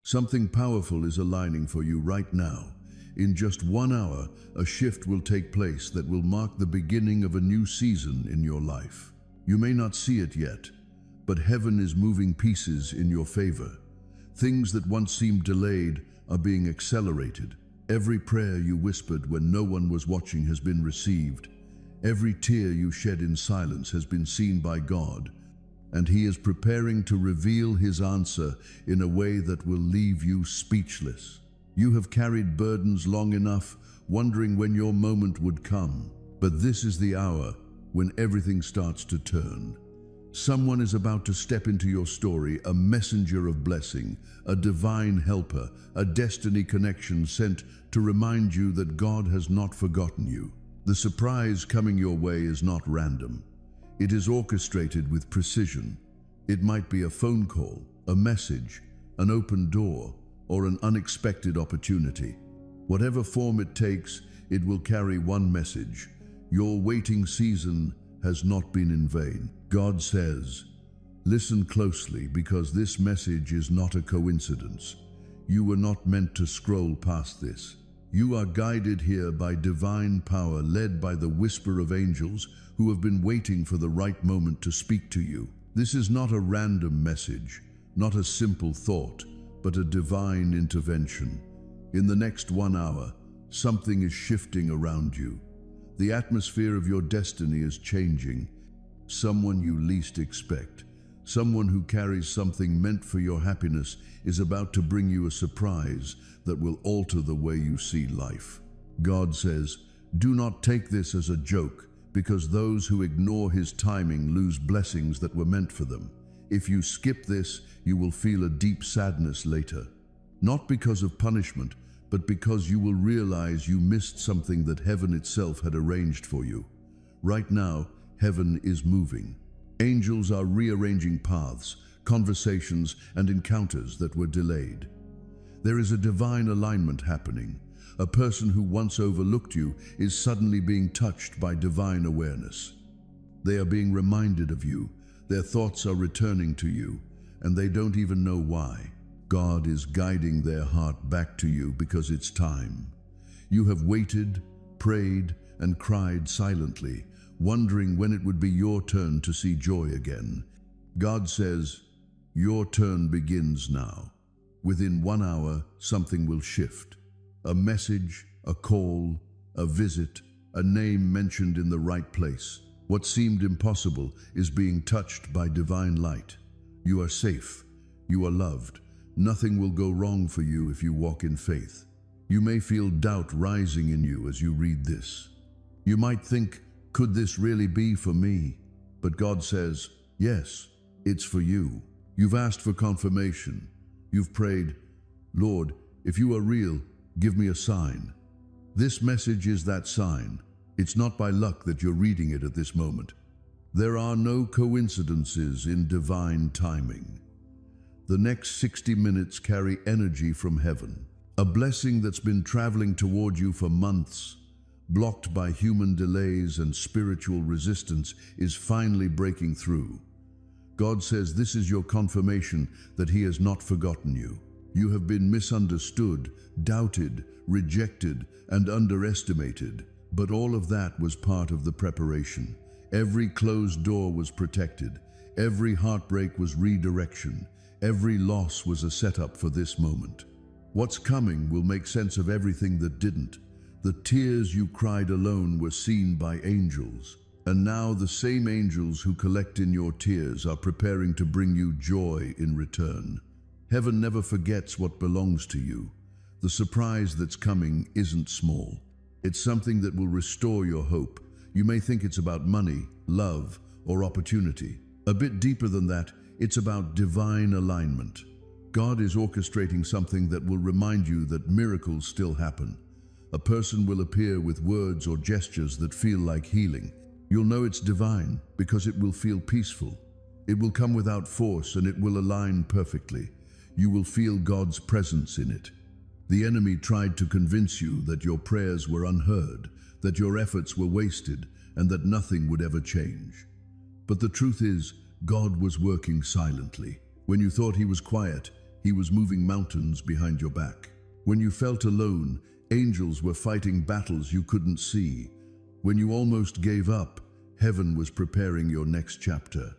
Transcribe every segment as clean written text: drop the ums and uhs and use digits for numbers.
Something powerful is aligning for you right now. In just 1 hour, a shift will take place that will mark the beginning of a new season in your life. You may not see it yet, but heaven is moving pieces in your favor. Things that once seemed delayed are being accelerated. Every prayer you whispered when no one was watching has been received. Every tear you shed in silence has been seen by God, and He is preparing to reveal His answer in a way that will leave you speechless. You have carried burdens long enough, wondering when your moment would come. But this is the hour when everything starts to turn. Someone is about to step into your story, a messenger of blessing, a divine helper, a destiny connection sent to remind you that God has not forgotten you. The surprise coming your way is not random. It is orchestrated with precision. It might be a phone call, a message, an open door, or an unexpected opportunity. Whatever form it takes, it will carry one message. Your waiting season has not been in vain. God says, listen closely, because this message is not a coincidence. You were not meant to scroll past this. You are guided here by divine power, led by the whisper of angels who have been waiting for the right moment to speak to you. This is not a random message, not a simple thought, but a divine intervention. In the next 1 hour, something is shifting around you. The atmosphere of your destiny is changing. Someone you least expect, someone who carries something meant for your happiness, is about to bring you a surprise that will alter the way you see life. God says, do not take this as a joke, because those who ignore His timing lose blessings that were meant for them. If you skip this, you will feel a deep sadness later. Not because of punishment, but because you will realize you missed something that heaven itself had arranged for you. Right now, heaven is moving. Angels are rearranging paths, conversations, and encounters that were delayed. There is a divine alignment happening. A person who once overlooked you is suddenly being touched by divine awareness. They are being reminded of you. Their thoughts are returning to you, and they don't even know why. God is guiding their heart back to you because it's time. You have waited, prayed, and cried silently, wondering when it would be your turn to see joy again. God says, your turn begins now. Within 1 hour, something will shift. A message, a call, a visit, a name mentioned in the right place. What seemed impossible is being touched by divine light. You are safe. You are loved. Nothing will go wrong for you if you walk in faith. You may feel doubt rising in you as you read this. You might think, could this really be for me? But God says, yes, it's for you. You've asked for confirmation. You've prayed, Lord, if you are real, give me a sign. This message is that sign. It's not by luck that you're reading it at this moment. There are no coincidences in divine timing. The next 60 minutes carry energy from heaven. A blessing that's been traveling toward you for months, blocked by human delays and spiritual resistance, is finally breaking through. God says this is your confirmation that He has not forgotten you. You have been misunderstood, doubted, rejected, and underestimated, but all of that was part of the preparation. Every closed door was protected. Every heartbreak was redirection. Every loss was a setup for this moment. What's coming will make sense of everything that didn't. The tears you cried alone were seen by angels. And now the same angels who collect in your tears are preparing to bring you joy in return. Heaven never forgets what belongs to you. The surprise that's coming isn't small. It's something that will restore your hope. You may think it's about money, love, or opportunity. A bit deeper than that, it's about divine alignment. God is orchestrating something that will remind you that miracles still happen. A person will appear with words or gestures that feel like healing. You'll know it's divine because it will feel peaceful. It will come without force, and it will align perfectly. You will feel God's presence in it. The enemy tried to convince you that your prayers were unheard, that your efforts were wasted, and that nothing would ever change. But the truth is, God was working silently. When you thought He was quiet, He He was moving mountains behind your back. When you felt alone, angels were fighting battles you couldn't see. When you almost gave up, heaven was preparing your next chapter.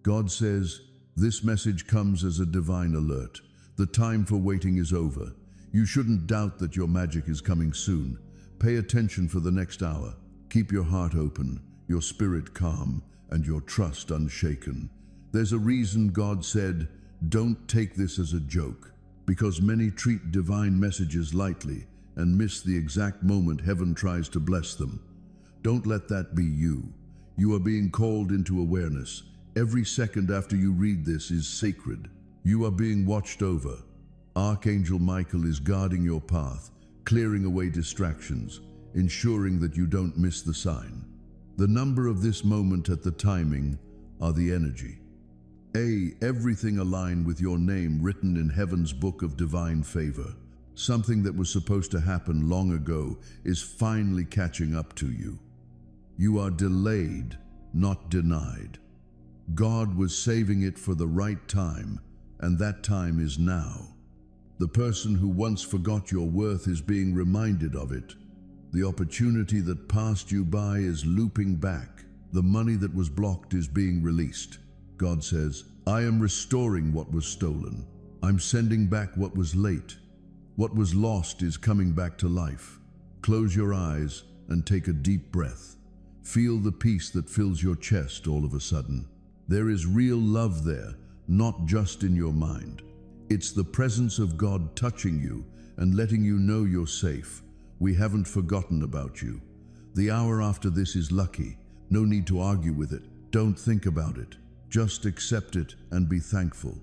God says, this message comes as a divine alert. The time for waiting is over. You shouldn't doubt that your magic is coming soon. Pay attention for the next hour. Keep your heart open, your spirit calm, and your trust unshaken. There's a reason God said, don't take this as a joke, because many treat divine messages lightly and miss the exact moment heaven tries to bless them. Don't let that be you. You are being called into awareness. Every second after you read this is sacred. You are being watched over. Archangel Michael is guarding your path, clearing away distractions, ensuring that you don't miss the sign. The number of this moment at the timing are the energy. Everything aligned with your name written in heaven's book of divine favor. Something that was supposed to happen long ago is finally catching up to you. You are delayed, not denied. God was saving it for the right time, and that time is now. The person who once forgot your worth is being reminded of it. The opportunity that passed you by is looping back. The money that was blocked is being released. God says, I am restoring what was stolen. I'm sending back what was late. What was lost is coming back to life. Close your eyes and take a deep breath. Feel the peace that fills your chest all of a sudden. There is real love there, not just in your mind. It's the presence of God touching you and letting you know you're safe. We haven't forgotten about you. The hour after this is lucky. No need to argue with it. Don't think about it. Just accept it and be thankful.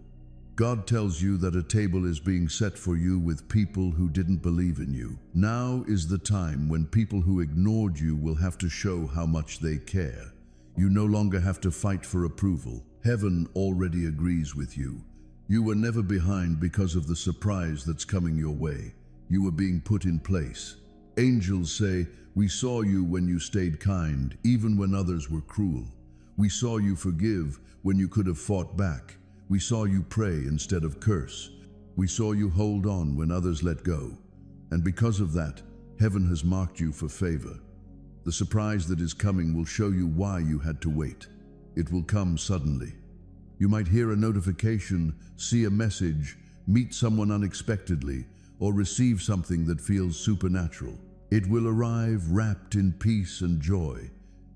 God tells you that a table is being set for you with people who didn't believe in you. Now is the time when people who ignored you will have to show how much they care. You no longer have to fight for approval. Heaven already agrees with you. You were never behind because of the surprise that's coming your way. You were being put in place. Angels say, we saw you when you stayed kind, even when others were cruel. We saw you forgive when you could have fought back. We saw you pray instead of curse. We saw you hold on when others let go. And because of that, heaven has marked you for favor. The surprise that is coming will show you why you had to wait. It will come suddenly. You might hear a notification, see a message, meet someone unexpectedly, or receive something that feels supernatural. It will arrive wrapped in peace and joy.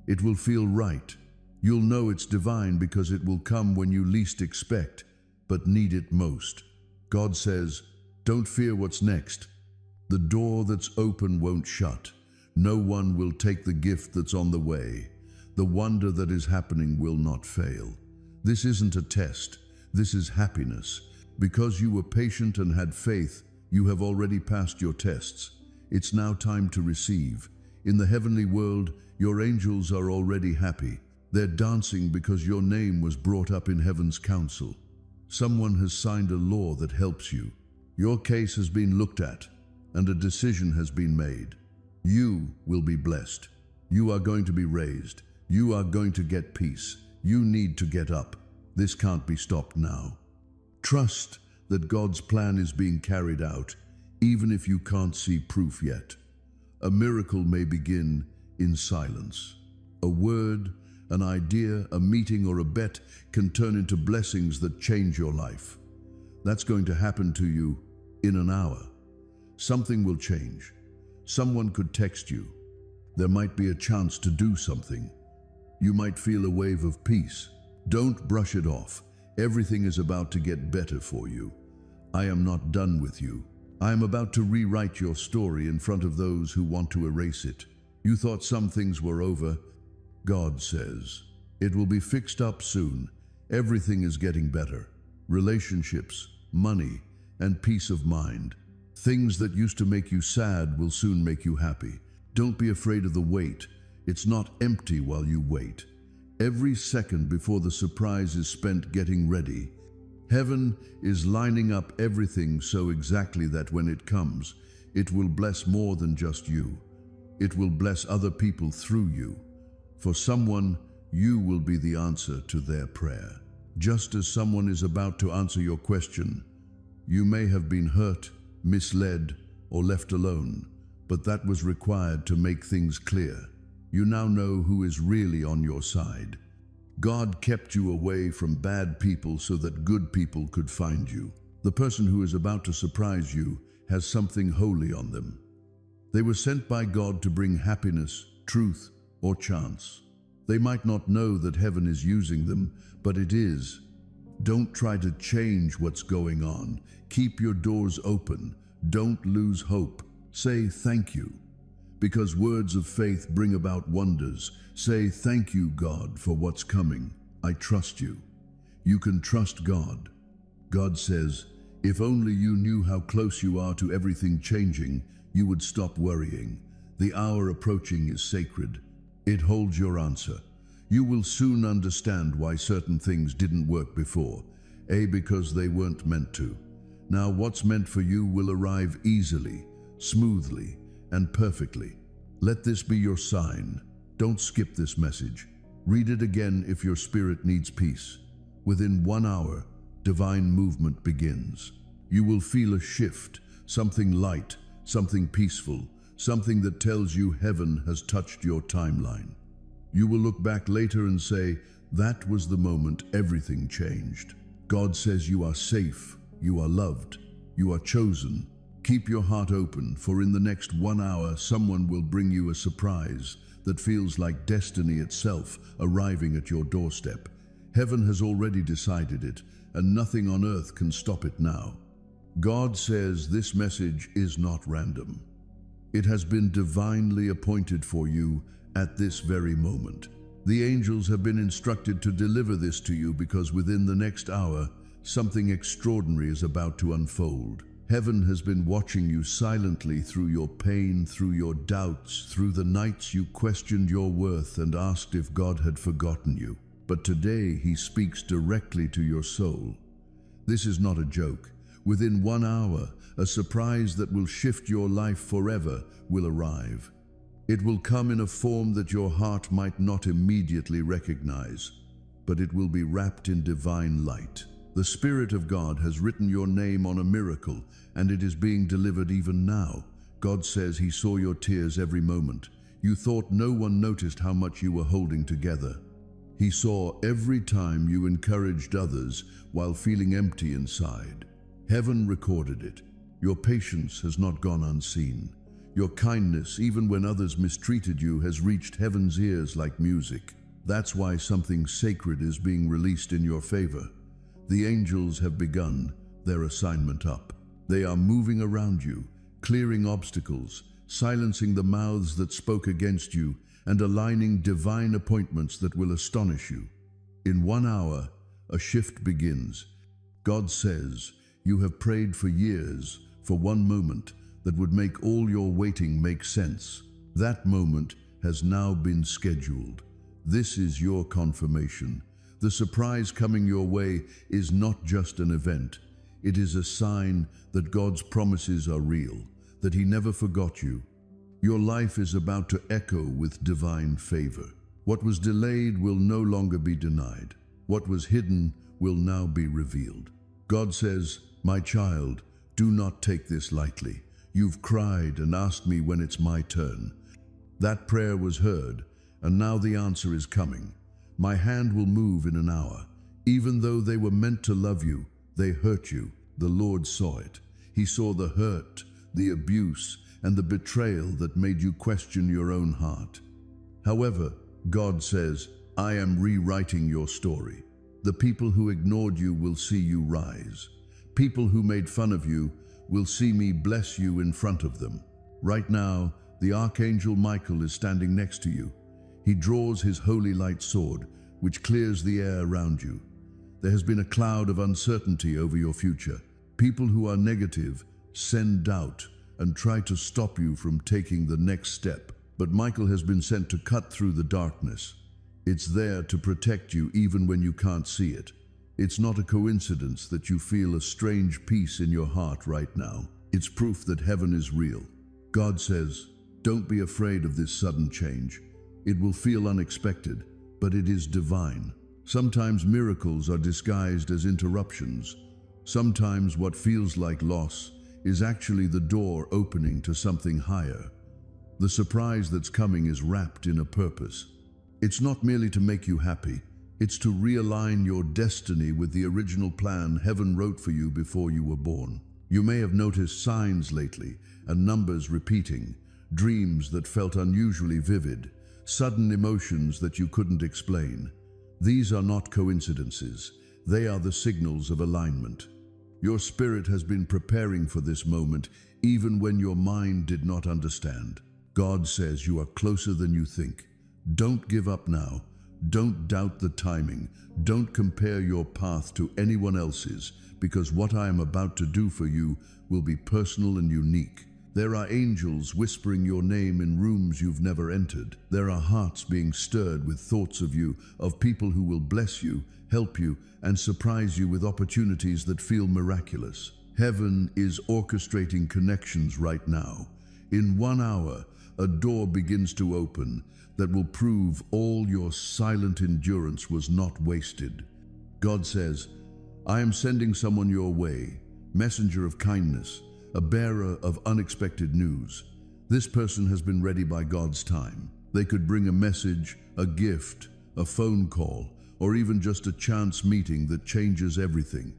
It will feel right. You'll know it's divine because it will come when you least expect, but need it most. God says, don't fear what's next. The door that's open won't shut. No one will take the gift that's on the way. The wonder that is happening will not fail. This isn't a test. This is happiness. Because you were patient and had faith, you have already passed your tests. It's now time to receive. In the heavenly world, your angels are already happy. They're dancing because your name was brought up in heaven's council. Someone has signed a law that helps you. Your case has been looked at, and a decision has been made. You will be blessed. You are going to be raised. You are going to get peace. You need to get up. This can't be stopped now. Trust that God's plan is being carried out, even if you can't see proof yet. A miracle may begin in silence. A word, an idea, a meeting, or a bet can turn into blessings that change your life. That's going to happen to you in an hour. Something will change. Someone could text you. There might be a chance to do something. You might feel a wave of peace. Don't brush it off. Everything is about to get better for you. I am not done with you. I am about to rewrite your story in front of those who want to erase it. You thought some things were over. God says, it will be fixed up soon. Everything is getting better. Relationships, money, and peace of mind. Things that used to make you sad will soon make you happy. Don't be afraid of the wait. It's not empty while you wait. Every second before the surprise is spent getting ready. Heaven is lining up everything so exactly that when it comes, it will bless more than just you. It will bless other people through you. For someone, you will be the answer to their prayer. Just as someone is about to answer your question, You may have been hurt, misled, or left alone, but that was required to make things clear. You now know who is really on your side. God kept you away from bad people so that good people could find you. The person who is about to surprise you has something holy on them. They were sent by God to bring happiness, truth, or chance. They might not know that heaven is using them, but it is. Don't try to change what's going on. Keep your doors open. Don't lose hope. Say thank you. Because words of faith bring about wonders. Say thank you, God, for what's coming. I trust you. You can trust God. God says, if only you knew how close you are to everything changing, you would stop worrying. The hour approaching is sacred. It holds your answer. You will soon understand why certain things didn't work before. Because they weren't meant to. Now what's meant for you will arrive easily, smoothly, and perfectly. Let this be your sign. Don't skip this message. Read it again if your spirit needs peace. Within 1 hour, divine movement begins. You will feel a shift, something light, something peaceful, something that tells you heaven has touched your timeline. You will look back later and say, that was the moment everything changed. God says you are safe, you are loved, you are chosen. Keep your heart open, for in the next 1 hour, someone will bring you a surprise that feels like destiny itself arriving at your doorstep. Heaven has already decided it, and nothing on earth can stop it now. God says this message is not random. It has been divinely appointed for you at this very moment. The angels have been instructed to deliver this to you because within the next hour, something extraordinary is about to unfold. Heaven has been watching you silently through your pain, through your doubts, through the nights you questioned your worth and asked if God had forgotten you. But today he speaks directly to your soul. This is not a joke. Within 1 hour, a surprise that will shift your life forever will arrive. It will come in a form that your heart might not immediately recognize, but it will be wrapped in divine light. The Spirit of God has written your name on a miracle, and it is being delivered even now. God says he saw your tears every moment. You thought no one noticed how much you were holding together. He saw every time you encouraged others while feeling empty inside. Heaven recorded it. Your patience has not gone unseen. Your kindness, even when others mistreated you, has reached heaven's ears like music. That's why something sacred is being released in your favor. The angels have begun their assignment up. They are moving around you, clearing obstacles, silencing the mouths that spoke against you, and aligning divine appointments that will astonish you. In 1 hour, a shift begins. God says, you have prayed for years for one moment that would make all your waiting make sense. That moment has now been scheduled. This is your confirmation. The surprise coming your way is not just an event. It is a sign that God's promises are real, that he never forgot you. Your life is about to echo with divine favor. What was delayed will no longer be denied. What was hidden will now be revealed. God says, my child, do not take this lightly. You've cried and asked me when it's my turn. That prayer was heard, and now the answer is coming. My hand will move in an hour. Even though they were meant to love you, they hurt you. The Lord saw it. He saw the hurt, the abuse, and the betrayal that made you question your own heart. However, God says, I am rewriting your story. The people who ignored you will see you rise. People who made fun of you will see me bless you in front of them. Right now, the Archangel Michael is standing next to you. He draws his holy light sword, which clears the air around you. There has been a cloud of uncertainty over your future. People who are negative send doubt and try to stop you from taking the next step. But Michael has been sent to cut through the darkness. It's there to protect you even when you can't see it. It's not a coincidence that you feel a strange peace in your heart right now. It's proof that heaven is real. God says, don't be afraid of this sudden change. It will feel unexpected, but it is divine. Sometimes miracles are disguised as interruptions. Sometimes what feels like loss is actually the door opening to something higher. The surprise that's coming is wrapped in a purpose. It's not merely to make you happy, it's to realign your destiny with the original plan heaven wrote for you before you were born. You may have noticed signs lately and numbers repeating, dreams that felt unusually vivid, sudden emotions that you couldn't explain. These are not coincidences. They are the signals of alignment. Your spirit has been preparing for this moment even when your mind did not understand. God says you are closer than you think. Don't give up now. Don't doubt the timing. Don't compare your path to anyone else's, because what I am about to do for you will be personal and unique. There are angels whispering your name in rooms you've never entered. There are hearts being stirred with thoughts of you, of people who will bless you, help you, and surprise you with opportunities that feel miraculous. Heaven is orchestrating connections right now. In 1 hour, a door begins to open that will prove all your silent endurance was not wasted. God says, I am sending someone your way, messenger of kindness, a bearer of unexpected news. This person has been ready by God's time. They could bring a message, a gift, a phone call, or even just a chance meeting that changes everything.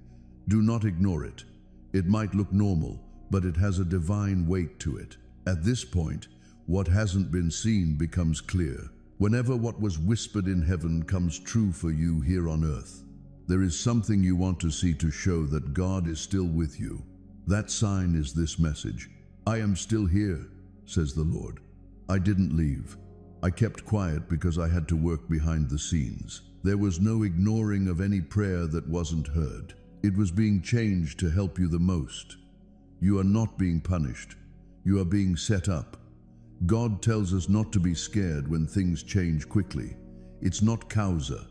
Do not ignore it. It might look normal, but it has a divine weight to it. At this point, what hasn't been seen becomes clear. Whenever what was whispered in heaven comes true for you here on earth, there is something you want to see to show that God is still with you. That sign is this message. I am still here, says the Lord. I didn't leave. I kept quiet because I had to work behind the scenes. There was no ignoring of any prayer that wasn't heard. It was being changed to help you the most. You are not being punished. You are being set up. God tells us not to be scared when things change quickly. It's not causa.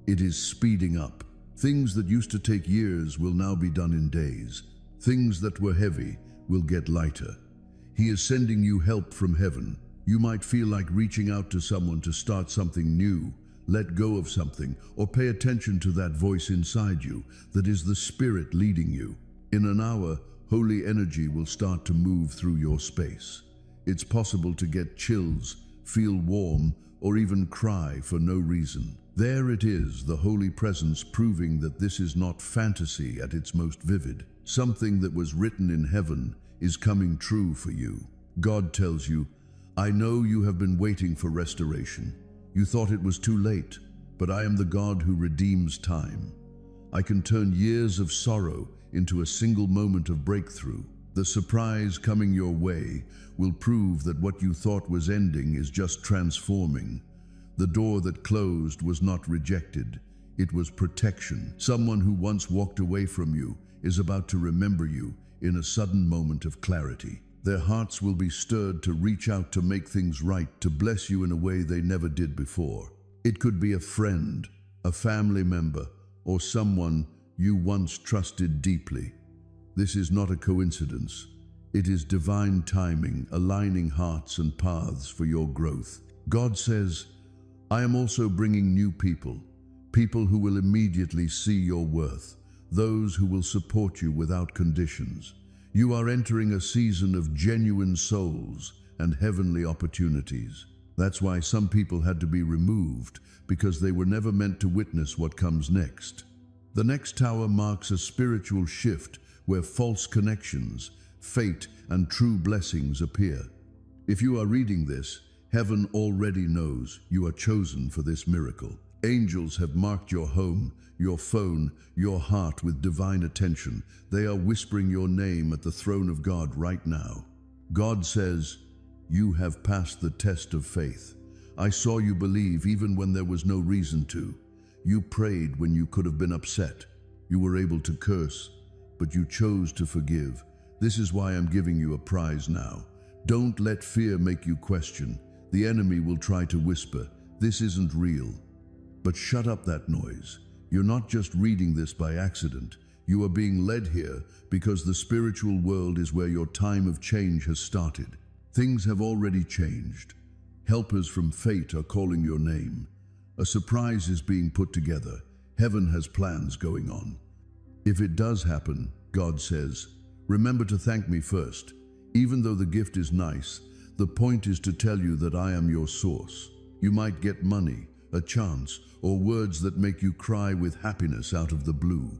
It is speeding up. Things that used to take years will now be done in days. Things that were heavy will get lighter. He is sending you help from heaven. You might feel like reaching out to someone to start something new, let go of something, or pay attention to that voice inside you that is the Spirit leading you. In an hour, holy energy will start to move through your space. It's possible to get chills, feel warm, or even cry for no reason. There it is, the holy presence proving that this is not fantasy at its most vivid. Something that was written in heaven is coming true for you. God tells you, I know you have been waiting for restoration. You thought it was too late, but I am the God who redeems time. I can turn years of sorrow into a single moment of breakthrough. The surprise coming your way will prove that what you thought was ending is just transforming. The door that closed was not rejected. It was protection. Someone who once walked away from you is about to remember you in a sudden moment of clarity. Their hearts will be stirred to reach out to make things right, to bless you in a way they never did before. It could be a friend, a family member, or someone you once trusted deeply. This is not a coincidence. It is divine timing, aligning hearts and paths for your growth. God says, I am also bringing new people, people who will immediately see your worth, those who will support you without conditions. You are entering a season of genuine souls and heavenly opportunities. That's why some people had to be removed, because they were never meant to witness what comes next. The next tower marks a spiritual shift where false connections, fate, and true blessings appear. If you are reading this, heaven already knows you are chosen for this miracle. Angels have marked your home, your phone, your heart with divine attention. They are whispering your name at the throne of God right now. God says, you have passed the test of faith. I saw you believe even when there was no reason to. You prayed when you could have been upset. You were able to curse, but you chose to forgive. This is why I'm giving you a prize now. Don't let fear make you question. The enemy will try to whisper, this isn't real. But shut up that noise. You're not just reading this by accident. You are being led here because the spiritual world is where your time of change has started. Things have already changed. Helpers from fate are calling your name. A surprise is being put together. Heaven has plans going on. If it does happen, God says, remember to thank me first. Even though the gift is nice, the point is to tell you that I am your source. You might get money, a chance, or words that make you cry with happiness out of the blue.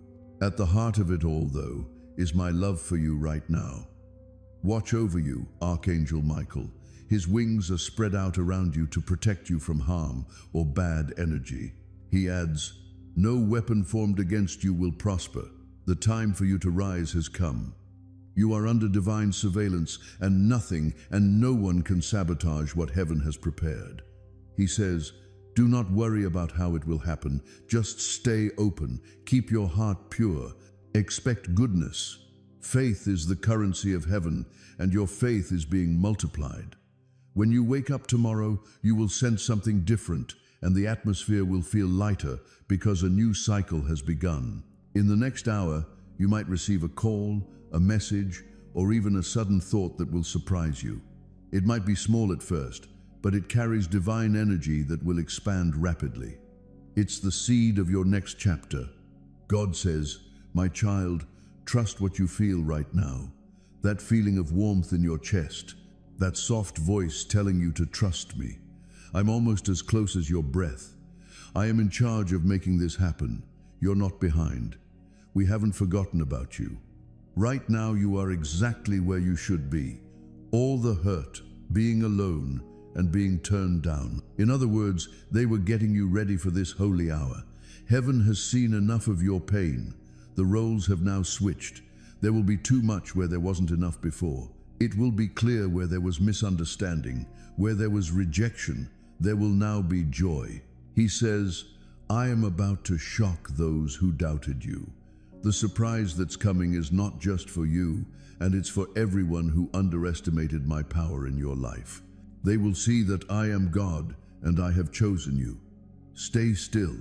At the heart of it all, though, is my love for you right now. Watch over you, Archangel Michael. His wings are spread out around you to protect you from harm or bad energy. He adds, no weapon formed against you will prosper. The time for you to rise has come. You are under divine surveillance, and nothing and no one can sabotage what heaven has prepared. He says, do not worry about how it will happen. Just stay open. Keep your heart pure. Expect goodness. Faith is the currency of heaven, and your faith is being multiplied. When you wake up tomorrow, you will sense something different, and the atmosphere will feel lighter because a new cycle has begun. In the next hour, you might receive a call, a message, or even a sudden thought that will surprise you. It might be small at first, but it carries divine energy that will expand rapidly. It's the seed of your next chapter. God says, my child, trust what you feel right now. That feeling of warmth in your chest, that soft voice telling you to trust me. I'm almost as close as your breath. I am in charge of making this happen. You're not behind. We haven't forgotten about you. Right now you are exactly where you should be. All the hurt, being alone, and being turned down. In other words, they were getting you ready for this holy hour. Heaven has seen enough of your pain. The roles have now switched. There will be too much where there wasn't enough before. It will be clear where there was misunderstanding, where there was rejection. There will now be joy. He says, I am about to shock those who doubted you. The surprise that's coming is not just for you, and it's for everyone who underestimated my power in your life. They will see that I am God, and I have chosen you. Stay still.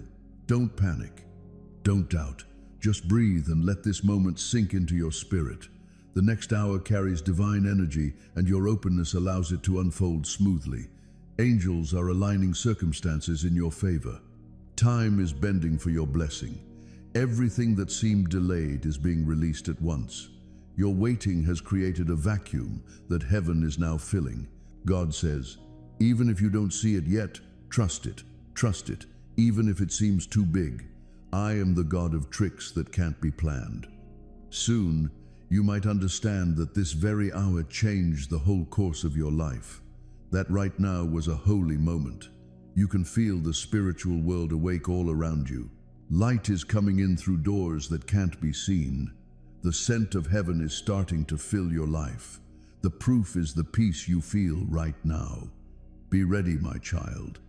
Don't panic. Don't doubt. Just breathe and let this moment sink into your spirit. The next hour carries divine energy, and your openness allows it to unfold smoothly. Angels are aligning circumstances in your favor. Time is bending for your blessing. Everything that seemed delayed is being released at once. Your waiting has created a vacuum that heaven is now filling. God says, even if you don't see it yet, trust it. Trust it, even if it seems too big. I am the God of tricks that can't be planned. Soon, you might understand that this very hour changed the whole course of your life. That right now was a holy moment. You can feel the spiritual world awake all around you. Light is coming in through doors that can't be seen. The scent of heaven is starting to fill your life. The proof is the peace you feel right now. Be ready, my child.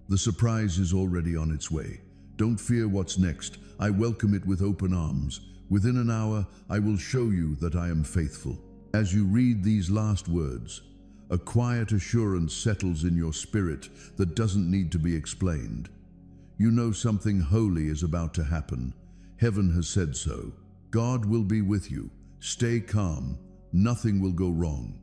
The surprise is already on its way. Don't fear what's next. I welcome it with open arms. Within an hour, I will show you that I am faithful. As you read these last words, a quiet assurance settles in your spirit that doesn't need to be explained. You know something holy is about to happen. Heaven has said so. God will be with you. Stay calm. Nothing will go wrong.